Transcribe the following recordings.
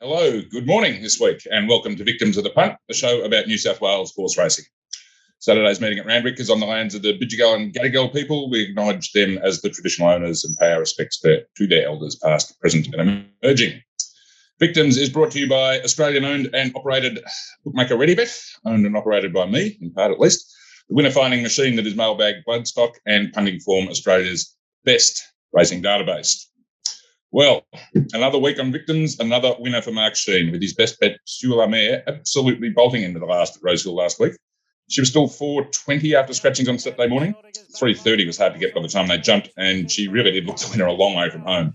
Hello, good morning this week, and welcome to Victims of the Punt, a show about New South Wales horse racing. Saturday's meeting at Randwick is on the lands of the Bidjigal and Gadigal people. We acknowledge them as the traditional owners and pay our respects to their elders, past, present, and emerging. Victims is brought to you by Australian-owned and operated bookmaker ReadyBet, owned and operated by me, in part at least, the winner-finding machine that is Mailbag Bloodstock, and Punting Form, Australia's best racing database. Well, another week on Victims, another winner for Mark Shean, with his best bet, Sur La Mer, absolutely bolting into the last at Rosehill last week. She was still 4.20 after scratchings on Saturday morning. 3.30 was hard to get by the time they jumped, and she really did look to win her a long way from home.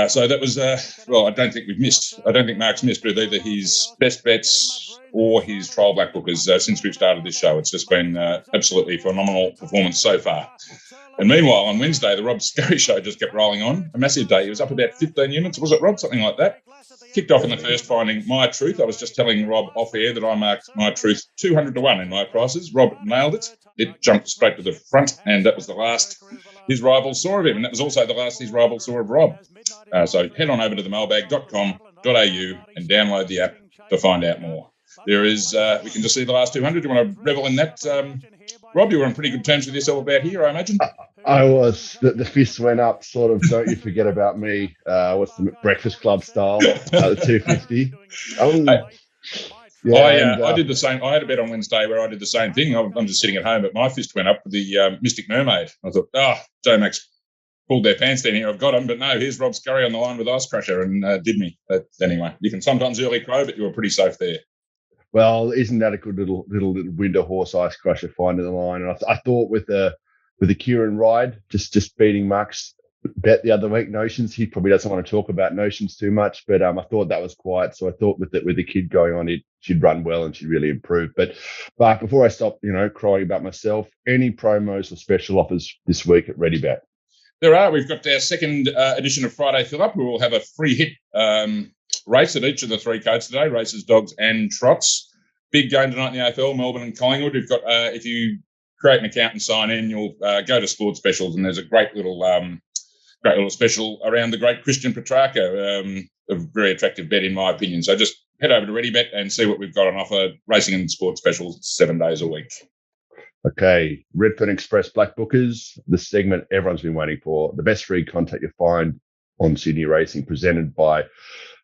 So that was, I don't think we've missed. I don't think Mark's missed with either his best bets or his trial blackbookers since we've started this show. It's just been absolutely phenomenal performance so far. And meanwhile, on Wednesday, the Rob Scurry show just kept rolling on. A massive day. He was up about 15 units. Was it, Rob? Something like that. Kicked off in the first, finding My Truth. I was just telling Rob off air that I marked My Truth 200 to 1 in my prices. Rob nailed it. It jumped straight to the front, and that was the last his rivals saw of him. And that was also the last his rivals saw of Rob. So head on over to themailbag.com.au and download the app to find out more. There is, we can just see the last 200. Do you want to revel in that? Rob, you were on pretty good terms with yourself about here, I imagine. I was. The fist went up, sort of, don't you forget about me. What's the Breakfast Club style, the 250. I did the same. I had a bet on Wednesday where I did the same thing. I'm just sitting at home, but my fist went up with the Mystic Mermaid. I thought, J-Max pulled their pants down here. I've got them, but no, here's Rob Scurry on the line with Ice Crusher and did me. But anyway, you can sometimes early crow, but you were pretty safe there. Well, isn't that a good little winter horse Ice Crusher finding the line? And I thought with the Kieran ride, just beating Mark's bet the other week, Notions. He probably doesn't want to talk about Notions too much, but I thought that was quiet. So I thought with the kid going on, she'd run well and she'd really improve. But before I stop, crying about myself, any promos or special offers this week at ReadyBet? There are. We've got our second edition of Friday Fill Up. We will have a free hit race at each of the three codes today: races, dogs, and trots. Big game tonight in the AFL, Melbourne and Collingwood. We've got, if you create an account and sign in, you'll go to Sport Specials, and there's a great little special around the great Christian Petrarca, a very attractive bet in my opinion. So just head over to ReadyBet and see what we've got on offer. Racing and Sport Specials 7 days a week. Okay, RedfernExpress BLACKBOOKERS, the segment everyone's been waiting for. The best free content you find on Sydney racing, presented by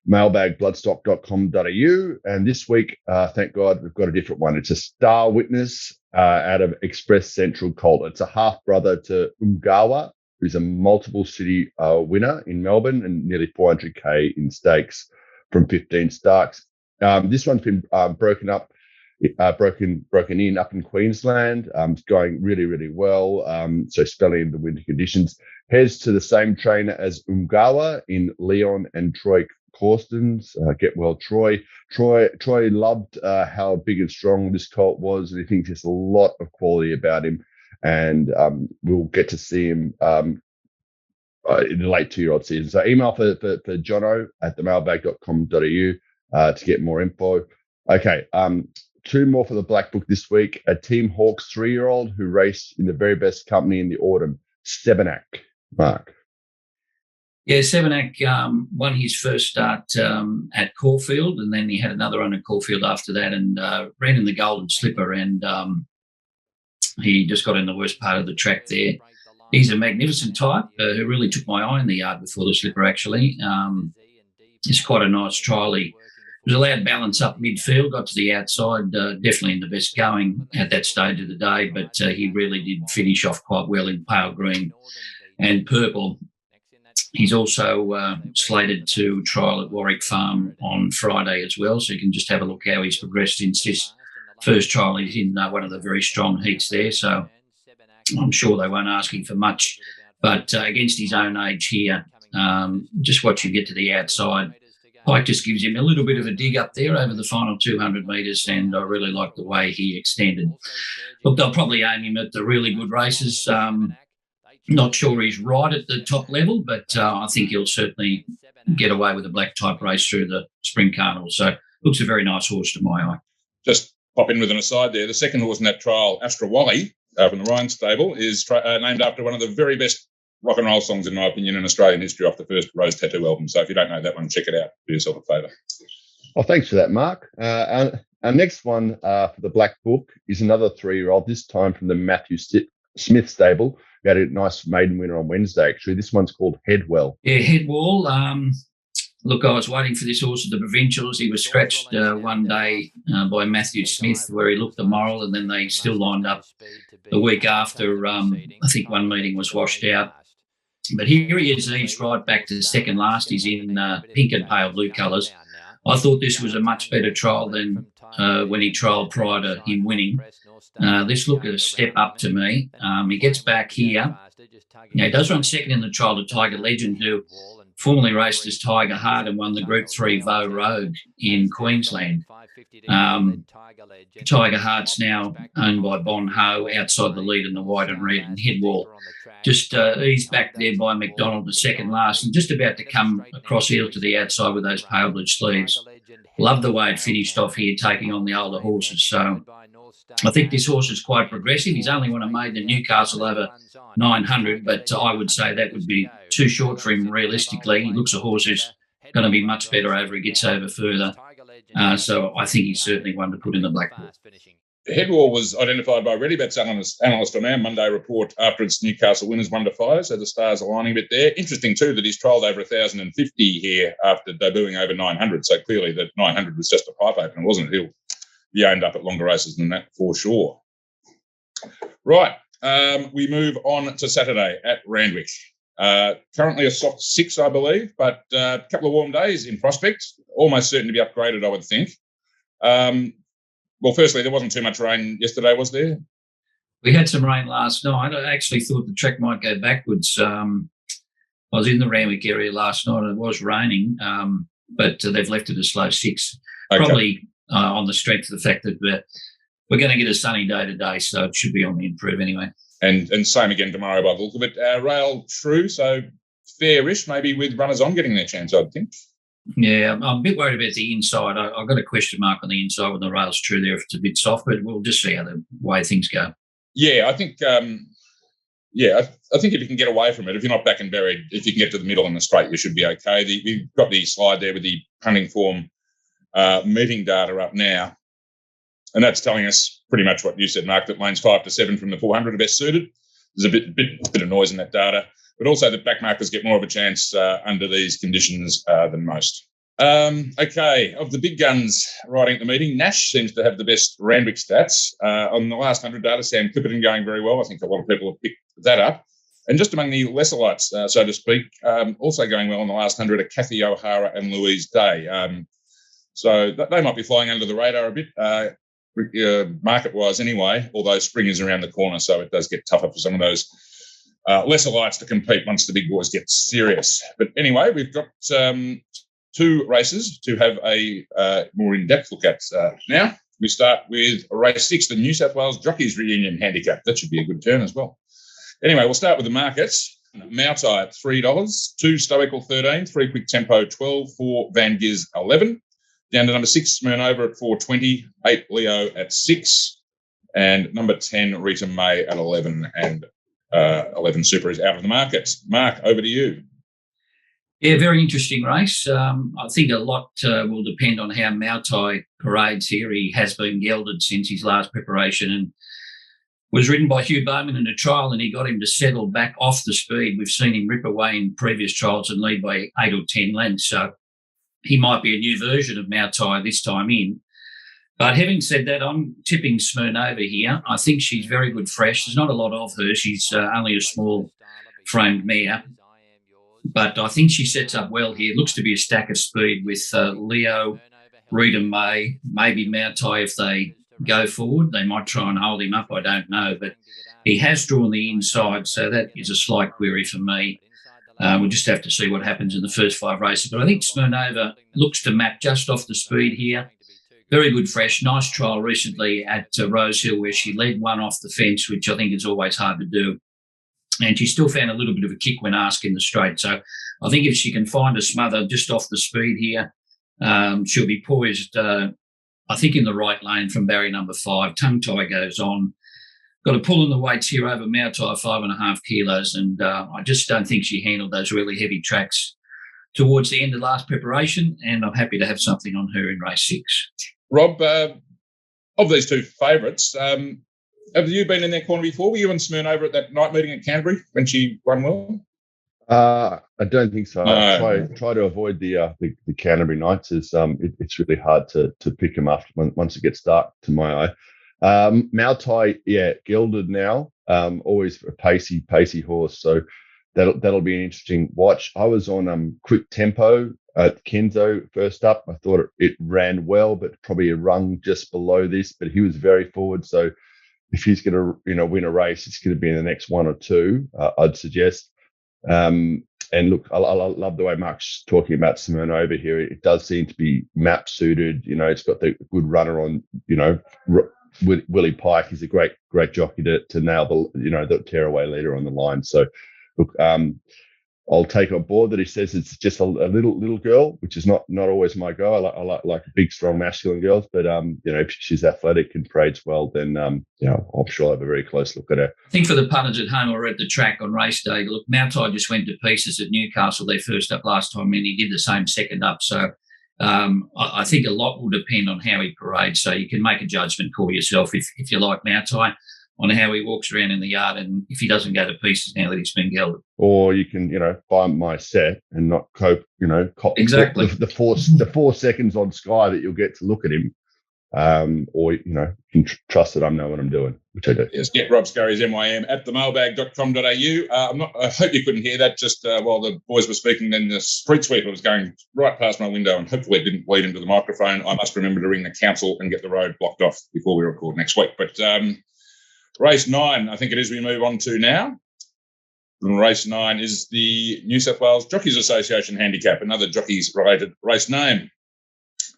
mailbagbloodstock.com.au. And this week, thank God, we've got a different one. It's a star witness out of Express Central Colt. It's a half-brother to Umgawa, who's a multiple city winner in Melbourne and nearly 400K in stakes from 15 starts. This one's been broken in up in Queensland. It's going really, really well. So spelling in the winter conditions. Heads to the same trainer as Umgawa in Leon and Troy Corstens. Get well, Troy. Troy loved how big and strong this colt was, and he thinks there's a lot of quality about him. And we'll get to see him in the late 2-year-old season. So email for Jono at themailbag.com.au to get more info. Okay, two more for the Black Book this week. A Team Hawkes 3-year-old who raced in the very best company in the autumn, Sebenak. Mark. Yeah, Sebenak won his first start at Caulfield, and then he had another run at Caulfield after that, and ran in the Golden Slipper, and he just got in the worst part of the track there. He's a magnificent type who really took my eye in the yard before the Slipper, actually. He's quite a nice trial. He was allowed balance up midfield, got to the outside, definitely in the best going at that stage of the day, but he really did finish off quite well in pale green and purple. He's also slated to trial at Warwick Farm on Friday as well, so you can just have a look how he's progressed since this first trial. He's in one of the very strong heats there, so I'm sure they won't ask him for much. But against his own age here, just watch him get to the outside. Pike just gives him a little bit of a dig up there over the final 200 metres, and I really like the way he extended. Look, they'll probably aim him at the really good races. Not sure he's right at the top level, but I think he'll certainly get away with a black type race through the Spring Carnival. So looks a very nice horse to my eye. Just pop in with an aside there. The second horse in that trial, Astra Wally, from the Ryan stable, is named after one of the very best rock and roll songs, in my opinion, in Australian history off the first Rose Tattoo album. So if you don't know that one, check it out. Do yourself a favour. Well, thanks for that, Mark. Our next one for the Black Book is another 3-year-old, this time from the Matthew Smith stable. We had a nice maiden winner on Wednesday, actually. This one's called Headwell. Yeah, Headwall. Look, I was waiting for this horse at the provincials. He was scratched one day by Matthew Smith, where he looked immoral, and then they still lined up the week after. I think one meeting was washed out. But here he is. He's right back to second last. He's in pink and pale blue colours. I thought this was a much better trial than when he trialled prior to him winning. This looked a step up to me. He gets back here. Now, he does run second in the trial to Tiger Legend, who formerly raced as Tiger Heart and won the Group 3 Vo Rogue in Queensland. Tiger Heart's now owned by Bon Ho, outside the lead in the white and red, and Headwall just eased back there by McDonald to second last and just about to come across heel to the outside with those pale blue sleeves. Love the way it finished off here, taking on the older horses. So I think this horse is quite progressive. He's only won a maiden in Newcastle over 900, but I would say that would be too short for him realistically. He looks a horse who's going to be much better over he gets over further. So I think he's certainly one to put in the Black Book. Headwall was identified by ReadyBets analyst on our Monday report after its Newcastle winners 1-5, so the stars aligning a bit there. Interesting too that he's trialled over 1,050 here after debuting over 900, so clearly that 900 was just a pipe opener, wasn't it? He'll be aimed up at longer races than that for sure. Right, we move on to Saturday at Randwick. Currently a soft 6, I believe, but a couple of warm days in prospect. Almost certain to be upgraded, I would think. Well, firstly, there wasn't too much rain yesterday, was there? We had some rain last night. I actually thought the track might go backwards. I was in the Randwick area last night and it was raining, but they've left it a slow 6. Okay. Probably on the strength of the fact that we're going to get a sunny day today, so it should be on the improve anyway. And same again tomorrow by the look of it. Rail true, so fairish, maybe with runners on getting their chance, I'd think. Yeah, I'm a bit worried about the inside. I've got a question mark on the inside when the rail's true there if it's a bit soft, but we'll just see how the way things go. Yeah, I think I think if you can get away from it, if you're not back and buried, if you can get to the middle and the straight, you should be okay. We've got the slide there with the punting form meeting data up now, and that's telling us pretty much what you said, Mark, that lanes 5 to 7 from the 400 are best suited. There's a bit of noise in that data. But also the backmarkers get more of a chance under these conditions than most. Okay, of the big guns riding at the meeting, Nash seems to have the best Randwick stats. On the last 100 data, Sam Clipperton going very well. I think a lot of people have picked that up. And just among the lesser lights, so to speak, also going well on the last 100 are Kathy O'Hara and Louise Day. So they might be flying under the radar a bit, market-wise anyway, although spring is around the corner, so it does get tougher for some of those lesser lights to compete once the big boys get serious. But anyway, we've got 2 races to have a more in-depth look at now. We start with race 6, the New South Wales Jockeys Reunion Handicap. That should be a good turn as well. Anyway, we'll start with the markets. Mautai at $3, 2 Stoical 13, 3 Quick Tempo 12, 4 Van Giz 11. Down to number 6, Smyrnova at $4.20, 8 Leo at 6, and number 10 Rita May at 11, and 11 Super is out of the market. Mark, over to you. Yeah, very interesting race. I think a lot will depend on how Mautai parades here. He has been gelded since his last preparation and was ridden by Hugh Bowman in a trial, and he got him to settle back off the speed. We've seen him rip away in previous trials and lead by 8 or 10 lengths. So he might be a new version of Mautai this time in. But having said that, I'm tipping Smyrnova here. I think she's very good fresh. There's not a lot of her. She's only a small-framed mare. But I think she sets up well here. Looks to be a stack of speed with Leo, Rita May, maybe Mautai if they go forward. They might try and hold him up, I don't know. But he has drawn the inside, so that is a slight query for me. We'll just have to see what happens in the first 5 races. But I think Smyrnova looks to map just off the speed here. Very good fresh, nice trial recently at Rosehill where she led one off the fence, which I think is always hard to do. And she still found a little bit of a kick when asked in the straight. So I think if she can find a smother just off the speed here, she'll be poised, I think, in the right lane from barrier number 5. Tongue tie goes on. got a pull in the weights here over Mailbag, 5.5 kilos, and I just don't think she handled those really heavy tracks towards the end of last preparation, and I'm happy to have something on her in race 6. Rob, of these two favourites, have you been in their corner before? Were you and Smyrn over at that night meeting at Canterbury when she won well? I don't think so. I try to avoid the Canterbury nights. It's really hard to pick them up once it gets dark to my eye. Mailbag, gelded now. Always a pacey horse. So that'll be an interesting watch. I was on quick tempo at Kenzo first up. I thought it ran well, but probably a rung just below this. But he was very forward. So if he's going to win a race, it's going to be in the next one or two. I'd suggest. And look, I love the way Mark's talking about Smyrn over here. It does seem to be map suited. It's got the good runner on. Willie Pike. He's a great jockey to nail the tearaway leader on the line. So, look, I'll take on board that he says it's just a little girl, which is not always my go. I like big, strong, masculine girls, but if she's athletic and parades well, then I'm sure I'll have a very close look at her. I think for the punters at home or at the track on race day, look, Mailbag just went to pieces at Newcastle. They first up last time, and he did the same second up. So I think a lot will depend on how he parades. So you can make a judgment call yourself if you like Mailbag on how he walks around in the yard, and if he doesn't go to pieces now that he's been gelded. Or you can, buy my set and not cop exactly the 4 seconds on Sky that you'll get to look at him. Or you can trust that I know what I'm doing, which I do. Yes, get Rob Scurry's MYM at themailbag.com.au. I hope you couldn't hear that just while the boys were speaking. Then the street sweeper was going right past my window, and hopefully it didn't bleed into the microphone. I must remember to ring the council and get the road blocked off before we record next week. But race 9, I think it is we move on to now. And race 9 is the New South Wales Jockeys Association Handicap, another jockeys-related race name.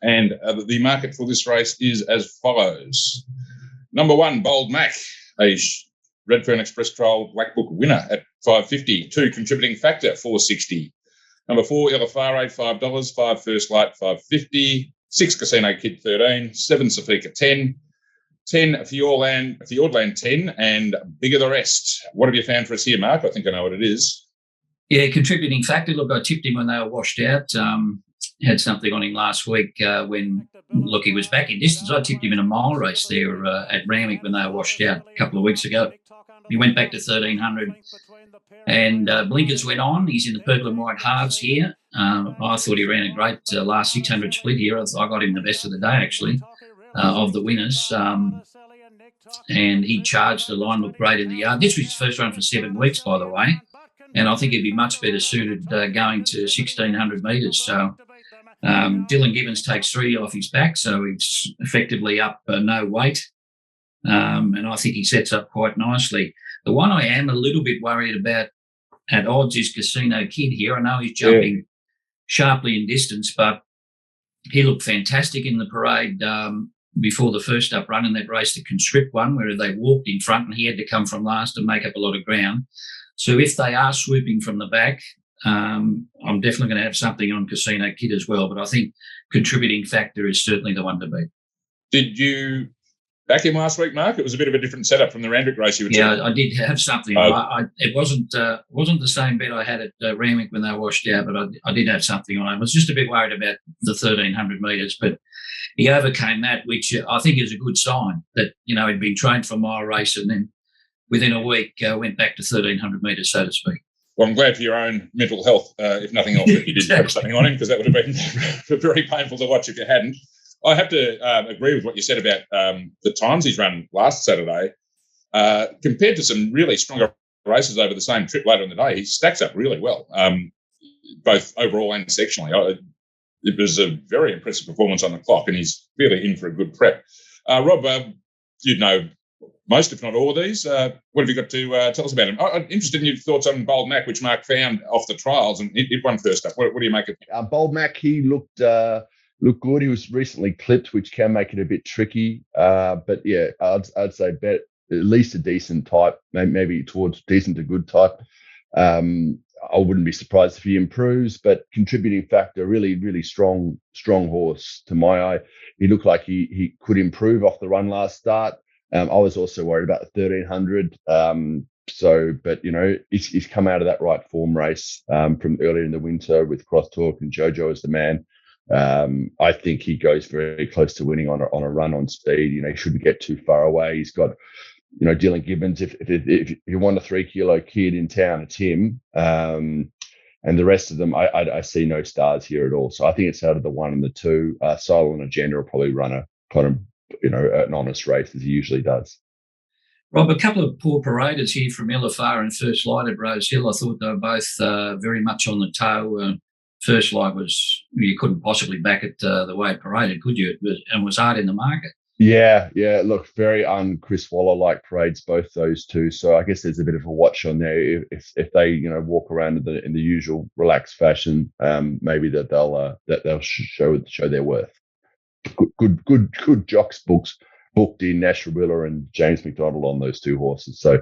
And the market for this race is as follows. Number 1, Bold Mac, a RedfernExpress Trial Black Book winner at $5.50. 2, Contributing Factor, $4.60. Number 4, Elefare, $5. 5, First Light, $5.50. 6, Casino Kid, $13. 7, Safika, $10. 10, Fjordland 10, and Bigger the Rest. What have you found for us here, Mark? I think I know what it is. Yeah, Contributing Factor. Look, I tipped him when they were washed out. Had something on him last week when he was back in distance. I tipped him in a mile race there at Randwick when they were washed out a couple of weeks ago. He went back to 1,300 and blinkers went on. He's in the purple and white halves here. I thought he ran a great last 600 split here. I got him the best of the day, actually, of the winners. And he charged. The line looked great in the yard. This was his first run for 7 weeks, by the way. And I think he'd be much better suited going to 1,600 metres. So Dylan Gibbons takes 3 off his back, so he's effectively up no weight. And I think he sets up quite nicely. The one I am a little bit worried about at odds is Casino Kid here. I know he's jumping sharply in distance, but he looked fantastic in the parade before the first up run in that race, the Conscript one, where they walked in front and he had to come from last and make up a lot of ground. So if they are swooping from the back, I'm definitely going to have something on Casino Kid as well. But I think Contributing Factor is certainly the one to beat. Did you back him last week, Mark? It was a bit of a different setup from the Randwick race you were talking. I did have something. It wasn't the same bet I had at Randwick when they were washed out, but I did have something on. I was just a bit worried about the 1,300 metres, but he overcame that, which I think is a good sign that, he'd been trained for a mile race and then within a week went back to 1,300 metres, so to speak. Well, I'm glad for your own mental health, if nothing else, that you did have something on him, because that would have been very painful to watch if you hadn't. I have to agree with what you said about the times he's run last Saturday. Compared to some really stronger races over the same trip later in the day, he stacks up really well, both overall and sectionally. It was a very impressive performance on the clock, and he's really in for a good prep. Rob, you'd know most, if not all, of these. What have you got to tell us about him? I'm interested in your thoughts on Bold Mac, which Mark found off the trials, and it won first up. What do you make of it? Bold Mac, he looked good. He was recently clipped, which can make it a bit tricky. But yeah, I'd say bet at least a decent type, maybe towards decent to good type. I wouldn't be surprised if he improves, but Contributing Factor, really, really strong horse to my eye. He looked like he could improve off the run last start. I was also worried about the 1300. But he's come out of that right form race from earlier in the winter with Crosstalk and Jojo as the man. I think he goes very close to winning on a run on speed. He shouldn't get too far away. He's got, Dylan Gibbons. If you want a 3 kilo kid in town, it's him. And the rest of them, I see no stars here at all. So I think it's out of the 1 and the 2. Silent Agenda will probably run a kind of, an honest race as he usually does. Rob, a couple of poor paraders here from Illafar and First Light at Rose Hill. I thought they were both very much on the toe. First Light you couldn't possibly back it the way it paraded, could you? And was hard in the market. Yeah. Look, very Chris Waller-like parades, both those two. So I guess there's a bit of a watch on there. If they walk around in the usual relaxed fashion, maybe that they'll show their worth. Good jocks booked in Nash Rawiller and James McDonald on those 2 horses. So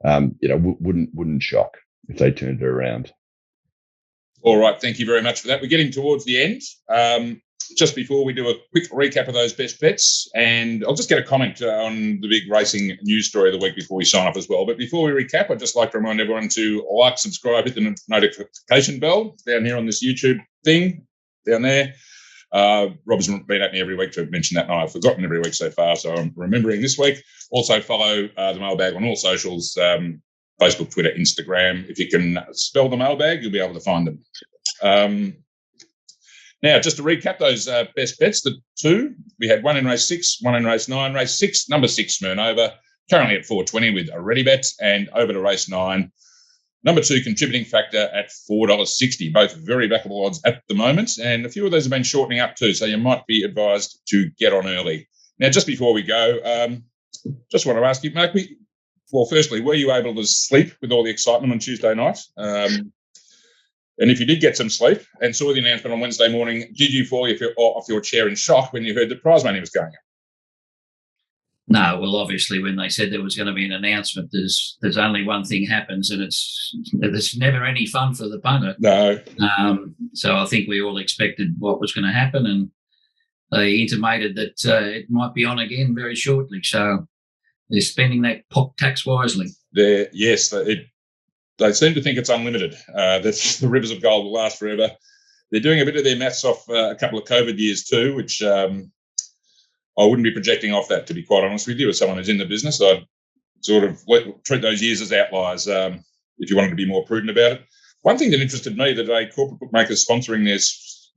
wouldn't shock if they turned it around. All right, thank you very much for that. We're getting towards the end. Just before we do a quick recap of those best bets, and I'll just get a comment on the big racing news story of the week before we sign off as well. But before we recap, I'd just like to remind everyone to like, subscribe, hit the notification bell down here on this YouTube thing down there. Rob's been at me every week to mention that, and I've forgotten every week so far, so I'm remembering this week. Also follow the Mailbag on all socials, Facebook, Twitter, Instagram. If you can spell the Mailbag, you'll be able to find them. Now, just to recap those best bets, the 2, we had 1 in race 6, 1 in race 9. Race 6, number 6, Smirnova, currently at 4.20 with a ready bet, and over to race 9. Number 2, Contributing Factor at $4.60, both very backable odds at the moment, and a few of those have been shortening up too, so you might be advised to get on early. Now, just before we go, just want to ask you, Mark, firstly, were you able to sleep with all the excitement on Tuesday night? And if you did get some sleep and saw the announcement on Wednesday morning, did you fall off your chair in shock when you heard that prize money was going up? No, well, obviously, when they said there was going to be an announcement, there's only one thing happens, and it's never any fun for the punter. No. So I think we all expected what was going to happen, and they intimated that it might be on again very shortly. So they're spending that pop tax wisely. Yes, they seem to think it's unlimited. That the rivers of gold will last forever. They're doing a bit of their maths off a couple of COVID years too, which I wouldn't be projecting off that, to be quite honest with you. As someone who's in the business, I'd sort of treat those years as outliers if you wanted to be more prudent about it. One thing that interested me the day, corporate bookmakers sponsoring their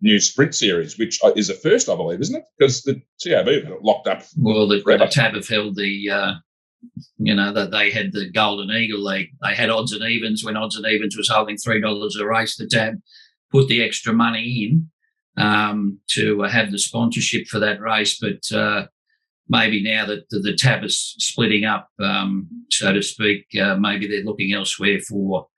new sprint series, which is a first, I believe, isn't it? Because the TAB had it locked up. Well, the TAB have held that they had the Golden Eagle League. They had odds and evens when odds and evens was holding $3 a race. The TAB put the extra money in to have the sponsorship for that race, but maybe now that the TAB is splitting up, so to speak, maybe they're looking elsewhere for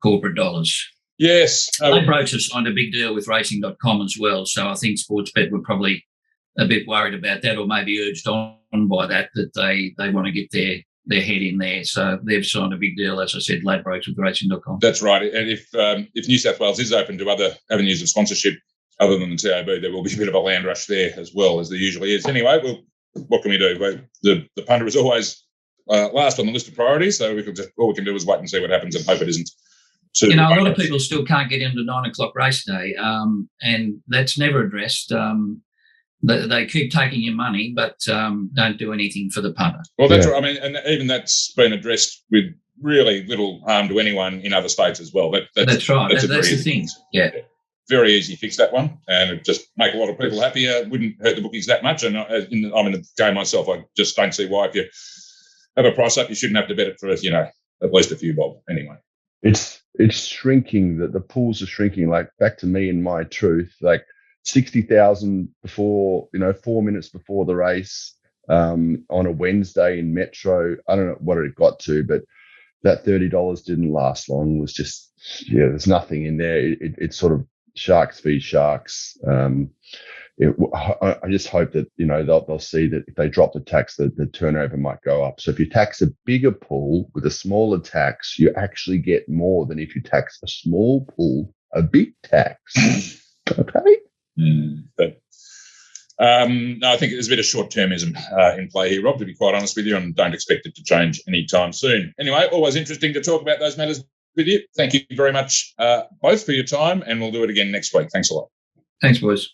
corporate dollars. Yes. Ladbrokes have signed a big deal with Racing.com as well, so I think Sportsbet were probably a bit worried about that, or maybe urged on by that they want to get their head in there. So they've signed a big deal, as I said, Ladbrokes with Racing.com. That's right. And if New South Wales is open to other avenues of sponsorship other than the TAB, there will be a bit of a land rush there as well, as there usually is. Anyway, what can we do? The punter is always last on the list of priorities, so all we can do is wait and see what happens and hope it isn't. A lot of people still can't get into 9 o'clock race day, and that's never addressed. They keep taking your money, but don't do anything for the punter. Well, that's right. I mean, and even that's been addressed with really little harm to anyone in other states as well. That's right. That's the thing. Yeah. Very easy fix, that one, and it just make a lot of people happier. Wouldn't hurt the bookies that much. And I'm in the game myself. I just don't see why, if you have a price up, you shouldn't have to bet it for at least a few bob anyway. It's shrinking. The pools are shrinking. Like, back to me and my truth, like 60,000 before, 4 minutes before the race on a Wednesday in Metro. I don't know what it got to, but that $30 didn't last long. It was just, there's nothing in there. It's sort of sharks feed sharks. I just hope that they'll see that if they drop the tax, the turnover might go up. So if you tax a bigger pool with a smaller tax, you actually get more than if you tax a small pool a big tax. Okay. But No, I think there's a bit of short-termism in play here, Rob, to be quite honest with you, and don't expect it to change anytime soon. Anyway, always interesting to talk about those matters with you. Thank you very much both for your time, and we'll do it again next week. Thanks a lot. Thanks, boys.